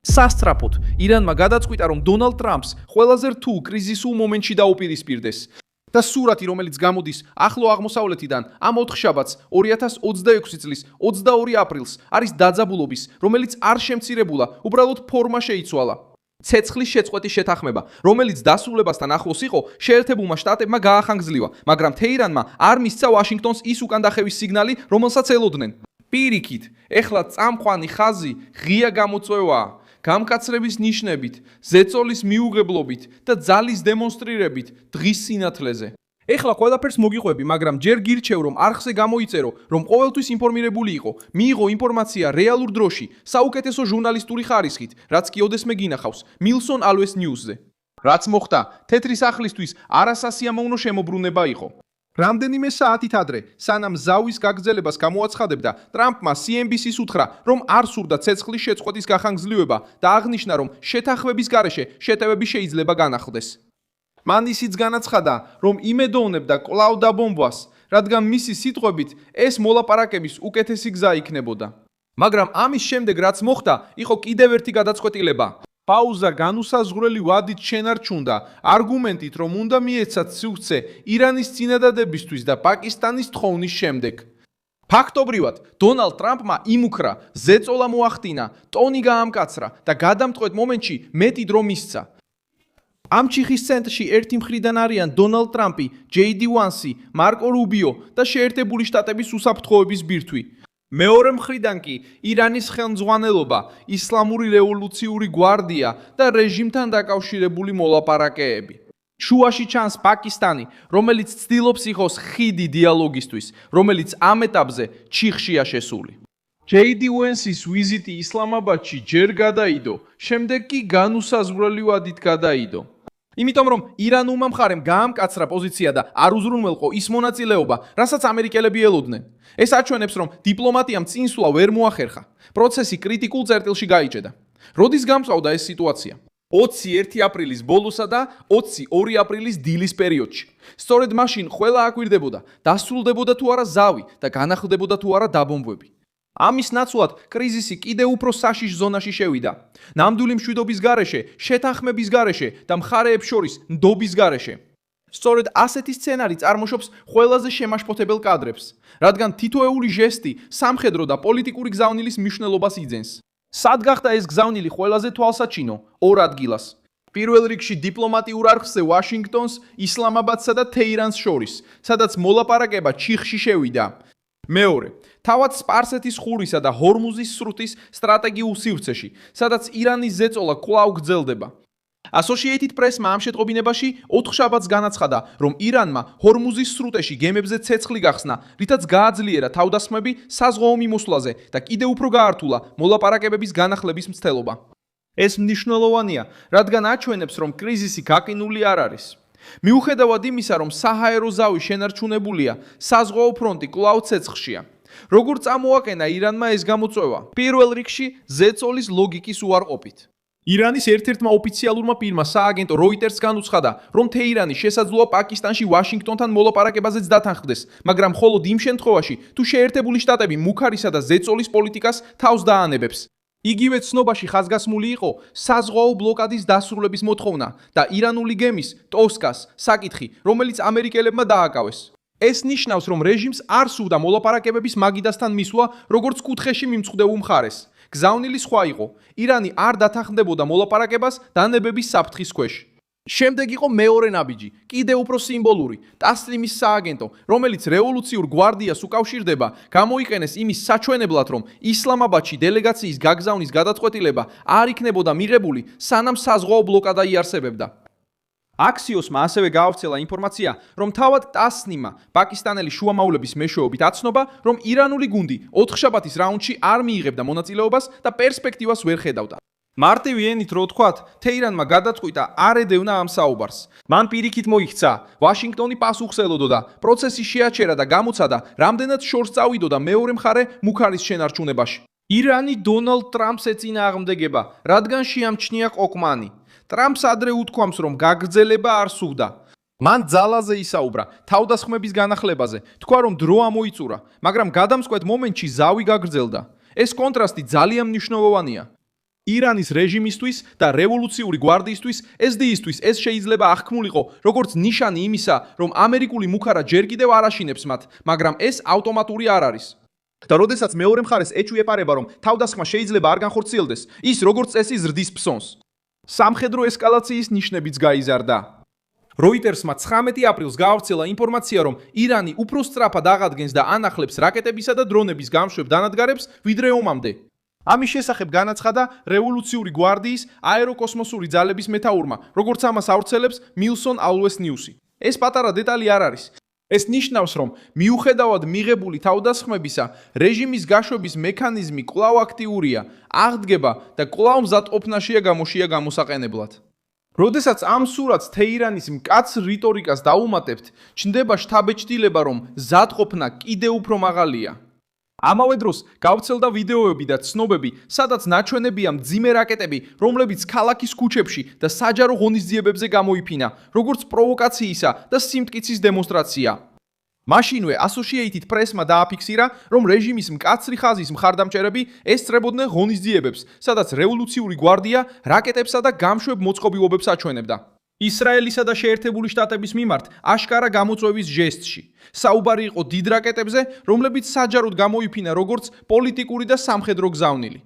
სასწრაფოდ, ირანმა გადაწყვიტა, რომ დონალდ ტრამპს ყველაზე რთულ კრიზისულ მომენტში დაუპირისპირდეს. და სურათი, რომელიც გამოდის ახლო აღმოსავლეთიდან, ამ ოთხშაბათს 2026 წლის 22 აპრილს არის დაძაბულობის, რომელიც არ შემცირებულა, უბრალოდ ფორმა შეიცვალა. ცეცხლის შეწყვეტის შეთანხმება, რომელიც დასრულებასთან ახლოს იყო, შეერთებულმა შტატებმა გაახანგრძლივა, მაგრამ თეირანმა არ მისცა ვაშინგტონს ის უკანდახევის სიგნალი, რომელსაც ელოდნენ. პირიქით, ეხლა წამყვანი ხაზი ღია გამოწვევაა. გამკაცრების ნიშნებით, ზეწოლის მიუღებლობით და ძალის დემონსტრირებით დღის სინათლეზე. ეხლა ყველაფერს მოგიყვები, მაგრამ ჯერ გირჩევ, რომ არხზე გამოიწერო, რომ ყოველთვის ინფორმირებული იყო, მიიღო ინფორმაცია რეალურ დროში, საუკეთესო ჟურნალისტური ხარისხით, რაც კი ოდესმე გინახავს, Milson Always News-ზე. რაც მოხდა, თეთრი სახლისთვის არასასიამოვნო შემოbrunება იყო. რამდენიმე საათით ადრე, სანამ ზავის გაგრძელებას გამოაცხადებდა, ტრამპმა CNBC-ს უთხრა, რომ არ სურდა ცეცხლის შეწყვეტის გახანგრძლივება და აღნიშნა, რომ შეთანხმების გარეშე შეტევები შეიძლება განახლდეს. მან ისიც განაცხადა, რომ იმედოვნებდა კვლავ დაბომბვას, რადგან მისი სიტყვებით ეს მოლაპარაკების უკეთესი გზა იქნებოდა. მაგრამ ამის შემდეგ, რაც მოხდა, იყო კიდევ ერთი გადაწყვეტილება. პაუზა განუსაზღვრელი ვადით შენარჩუნდა, არგუმენტით, რომ უნდა მიეცათ სივრცე ირანის წინადადებისთვის და პაკისტანის თხოვნის შემდეგ. ფაქტობრივად, დონალდ ტრამპმა იმუქრა, ზეწოლა მოახდინა, ტონი გაამკაცრა და გადამწყვეტ მომენტში მეტი დრო მისცა. ამ ჩიხის ცენტრში ერთი მხრიდან არიან დონალდ ტრამპი, JD Vance, მარკო რუბიო და შეერთებული შტატების უსაფრთხოების ბირთვი. მეორე მხრიდან კი ირანის ხელმძღვანელობა, ისლამური რევოლუციური გვარდია და რეჟიმთან დაკავშირებული მოლაპარაკეები. შუაში ჩანს პაკისტანი, რომელიც ცდილობს იყოს ხიდი დიალოგისთვის, რომელიც ამ ეტაპზე ჩიხშია შესული. JD Vance-ის ვიზიტი ისლამაბადში ჯერ გადაიდო, შემდეგ კი განუსაზღვრელი ვადით გადაიდო. იმიტომ რომ ირანულმა მხარემ გაამკაცრა პოზიცია და არ უზრუნველყო ის მონაწილეობა, რასაც ამერიკელები ელოდნენ. ეს აჩვენებს, რომ დიპლომატიამ წინსვლა ვერ მოახერხა. პროცესი კრიტიკულ წერტილში გაიჭედა. როდის გამწვავდა ეს სიტუაცია? 21 აპრილის ბოლოსა და 22 აპრილის დილის პერიოდში. სწორედ მაშინ ყველა აკვირდებოდა, დასრულდებოდა თუ არა ზავი და განახლდებოდა თუ არა დაბომბვები. ამის ნაცვლად კრიზისი კიდევ უფრო საშიშ ზონაში შევიდა. ნამდვილი მშვიდობის გარეშე, შეთანხმების გარეშე და მხარეებს შორის ნდობის გარეშე. სწორედ ასეთი სცენარი წარმოშობს ყველაზე შემაშფოთებელ კადრებს, რადგან თითოეული ჟესტი სამხედრო და პოლიტიკური გზავნილის მნიშვნელობას იძენს. სად გახდა ეს გზავნილი ყველაზე თვალსაჩინო? ორ ადგილას. პირველ რიგში დიპლომატიურ არხზე ვაშინგტონს, ისლამაბადსა და თეირანს შორის, სადაც მოლაპარაკება ჩიხში შევიდა. მეორე, თავად სპარსეთის ყურისა და ჰორმუზის სრუტის სტრატეგიულ სივრცეში, სადაც ირანის ზეწოლა კვლავ გრძელდება. Associated Press-მა ამ შეტყობინებაში 4 შაბათს განაცხადა, რომ ირანმა ჰორმუზის სრუტეში გემებზე ცეცხლი გახსნა, რითაც გააძლიერა თავდასხმები საზღვაო მიმოსვლაზე და კიდევ უფრო გაართულა მოლაპარაკებების განახლების მცდელობა. ეს მნიშვნელოვანია, რადგან აჩვენებს, რომ კრიზისი გაკინული არ არის. მიუხედავად იმისა, რომ საჰაერო ზავი შენარჩუნებულია, საზღვაო ფრონტი კვლავ ცეცხლშია. როგორ წამოაყენა ირანმა ეს გამოწვევა? პირველ რიგში ზეწოლის ლოგიკის უარყოფით. ირანის ერთ-ერთმა ოფიციალურმა პირმა სააგენტო Reuters განუცხადა, რომ თეირანი შესაძლოა პაკისტანში ვაშინგტონთან მოლაპარაკებაზეც დათანხმდეს, მაგრამ მხოლოდ იმ შემთხვევაში, თუ შეერთებული შტატები მუქარისა და ზეწოლის პოლიტიკას თავს დაანებებს. იგივე ცნობაში ხაზგასმული იყო საზღვაო ბლოკადის დასრულების მოთხოვნა და ირანული გემის ტოსკას საკითხი, რომელიც ამერიკელებმა დააკავეს. ეს ნიშნავს, რომ რეჟიმს არ სურდა მოლაპარაკებების მაგიდასთან მისვლა, როგორც კუთხეში მიმწვდეულ მხარეს. გზავნილი სხვა იყო. ირანი არ დათანხმდებოდა მოლაპარაკებას დანებების საფრთხის ქვეშ. შემდეგ იყო მეორე ნაბიჯი, კიდევ უფრო სიმბოლური, ტასლიმის სააგენტო, რომელიც რევოლუციურ გვარდიას უკავშირდება, გამოიყენეს იმის საჩვენებლად, რომ ისლამაბადში დელეგაციის გაგზავნის გადაწყვეტილება არ იქნებოდა მიღებული, სანამ საზღვაო ბლოკადა იარსებებდა. Axios-მა ასევე გაავრცელა ინფორმაცია, რომ თავად ტასნიმმა პაკისტანელი შუამავლების მეშვეობით აცნობა, რომ ირანული გუნდი 4 შაბათის რაუნდში არ მიიღებდა მონაწილეობას და პერსპექტივას ვერ ხედავდა. მარტივი ენით რო ვთქვათ, თეირანმა გადაწყვიტა არ ედევნა ამ საუბარს. მან პირიქით მოიქცა, ვაშინგტონი პასუხს ელოდოდა, პროცესი შეაჩერა და გამოცადა, რამდენად შორს წავიდოდა მეორე მხარე მუქარის შენარჩუნებაში. ირანი დონალდ ტრამპს ეწინააღმდეგება, რადგან შეამჩნია ყოყმანი. ტრამპს ადრე უთქვამს, რომ გაგრძელება არ სურდა. მან ძალაზე ისაუბრა, თავდასხმების განახლებაზე, თქვა, რომ დრო ამოიწურა, მაგრამ გადამწყვეტ მომენტში ზავი გაგრძელდა. ეს კონტრასტი ძალიან მნიშვნელოვანია. ირანის რეჟიმისთვის და რევოლუციური გვარდიისთვის SDI-ისთვის ეს შეიძლება აღქმულიყო როგორც ნიშანი იმისა, რომ ამერიკული მუქარა ჯერ კიდევ არ აშინებს მათ, მაგრამ ეს ავტომატური არ არის. და როდესაც მეორე მხარეს ეჭვი ეპარება, რომ თავდასხმა შეიძლება არ განხორციელდეს, ის როგორც წესი ზრდის ფსონს. სამხედრო ესკალაციის ნიშნებიც გაიზარდა. Reuters-მა 19 აპრილს გაავრცელა ინფორმაცია, რომ ირანი უფრო სწრაფად აღადგენს და ანახლებს რაკეტებისა და დრონების გამშვებ დანადგარებს, ვიდრე ომამდე. ამის შესახებ განაცხადა რევოლუციური გვარდიის აეროკოსმოსური ძალების მეთაურმა, როგორც ამას ავრცელებს Milson Always News-ი. ეს პატარა დეტალი არ არის. ეს ნიშნავს, რომ მიუხედავად მიღებული თავდასხმებისა, რეჟიმის გაშვების მექანიზმი კვლავ აქტიურია, აღდგება და კვლავ მზადყოფნაშია გამოშია გამოსაყენებლად. როდესაც ამ სურათს თეირანის მკაცრ რიტორიკას დაუმატებთ, ჩნდება შთაბეჭდილება, რომ მზადყოფნა კიდევ უფრო მაღალია. ამავე დროს გავრცელდა ვიდეოები და ცნობები, სადაც ნაჩვენებია მძიმე რაკეტები, რომლებიც ქალაქის ქუჩებში და საჯარო ღონისძიებებზე გამოიფინა, როგორც პროვოკაციისა და სიმტკიცის დემონსტრაცია. მაშინვე Associated Press-მა დააფიქსირა, რომ რეჟიმის მკაცრი ხაზის მხარდამჭერები ესწრებოდნენ ღონისძიებებს, სადაც რევოლუციური გვარდია რაკეტებსა და გამშვებ მოწყობილობებს აჩვენებდა. ისრაელისა და შეერთებული შტატების მიმართ აშკარა გამოწვევის ჟესტში. საუბარი იყო დიდ რაკეტებზე, რომლებიც საჯაროდ გამოიფინა როგორც პოლიტიკური და სამხედრო გზავნილი.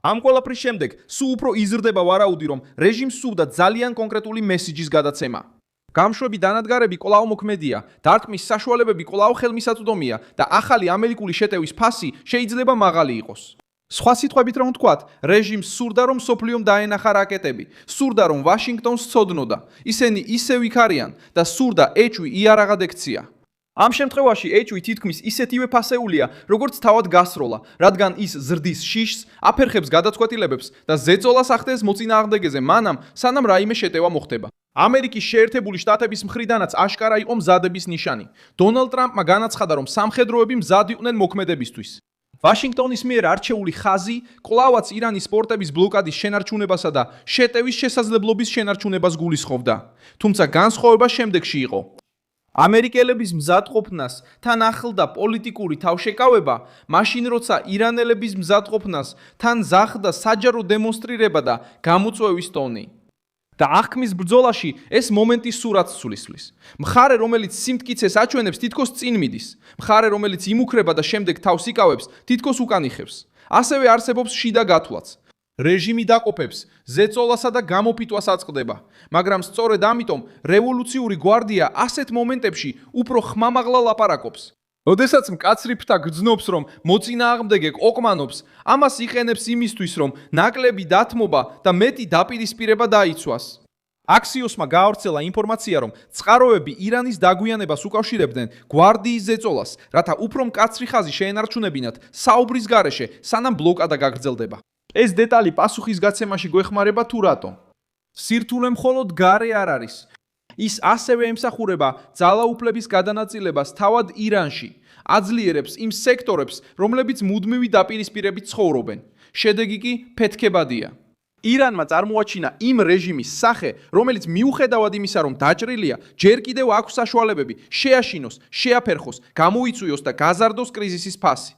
ამ ყველაფრის შემდეგ სულ უფრო იზრდება ვარაუდი, რომ რეჟიმს სურდა ძალიან კონკრეტული მესიჯის გადაცემა. გამშვები დანადგარები კვლავ მოქმედია, დარტყმის საშუალებები კვლავ ხელმისაწვდომია და ახალი ამერიკული შეტევის ფასი შეიძლება მაღალი იყოს. სხვა სიტყვებით რომ ვთქვათ, რეჟიმს სურდა რომ სოფლიომ დაენახა რაკეტები, სურდა რომ ვაშინგტონს ცოდნოდა, ისინი ისევ იქ არიან და სურდა ეჭვი იარაღად ექცია. ამ შემთხვევაში ეჭვი თითქმის ისეთივე ფასეულია, როგორც თავად გასროლა, რადგან ის ზრდის შიშს, აფერხებს გადაწყვეტილებებს და ზეწოლას ახდენს მოწინააღმდეგეზე მანამ, სანამ რაიმე შეტევა მოხდება. ამერიკის შეერთებული შტატების მხრიდანაც აშკარა იყო მზადების ნიშანი. დონალდ ტრამპმა განაცხადა, რომ სამხედროები მზად იყვნენ მოქმედებისთვის. ვაშინგტონის მიერ არჩეული ხაზი კვლავაც ირანის პორტების ბლოკადის შენარჩუნებასა და შეტევის შესაძლებლობის შენარჩუნებას გულისხმობდა. თუმცა განსხვავება შემდეგში იყო. ამერიკელების მზადყოფნას თან ახლდა პოლიტიკური თავშეკავება, მაშინ როცა ირანელების მზადყოფნას თან ზახდა საჯარო დემონსტრირება და გამოწვევის ტონი. და აღქმის ბრძოლაში ეს მომენტი სურათს ცვლისხლის. მხარე, რომელიც სიმტკიცეს აჩვენებს, თითქოს წინ მიდის. მხარე, რომელიც იმუქრება და შემდეგ თავს იკავებს, თითქოს უკან იხევს. ასევე არსებობს შიდა გათვლაც. რეჟიმი დაყოფებს, ზეწოლასა და გამოფიტვას აწყდება, მაგრამ სწორედ ამიტომ რევოლუციური გვარდია ასეთ მომენტებში უფრო ხმამაღლა ლაპარაკობს. როდესაც მკაცრი ფრთა გრძნობს, რომ მოწინააღმდეგე ოკმანობს, ამას იყენებს იმისთვის, რომ ნაკლები დათმობა და მეტი დაპირისპირება დაიცვას. Axios-მა გაავრცელა ინფორმაცია, რომ წყაროები ირანის დაგვიანებას უკავშირებდნენ გვარდიის ზეწოლას, რათა უფრო მკაცრი ხაზი შეენარჩუნებინათ საუბრის გარეშე, სანამ ბლოკადა გაგრძელდება. ეს დეტალი პასუხისგაცემაში გვეხმარება თუ რატომ? სირთულე მხოლოდ გარე არ არის. ის ასევე ემსახურება ძალაუფლების გადანაწილებას თავად ირანში, აძლიერებს იმ სექტორებს, რომლებიც მუდმივი დაპირისპირებით ცხოვრობენ. შედეგი კი ფეთქებადია. ირანმა წარმოაჩინა იმ რეჟიმის სახე, რომელიც მიუხედავად იმისა, რომ დაჭრილია, ჯერ კიდევ აქვს საშუალებები შეაშინოს, შეაფერხოს, გამოიწვიოს და გაზარდოს კრიზისის ფასი.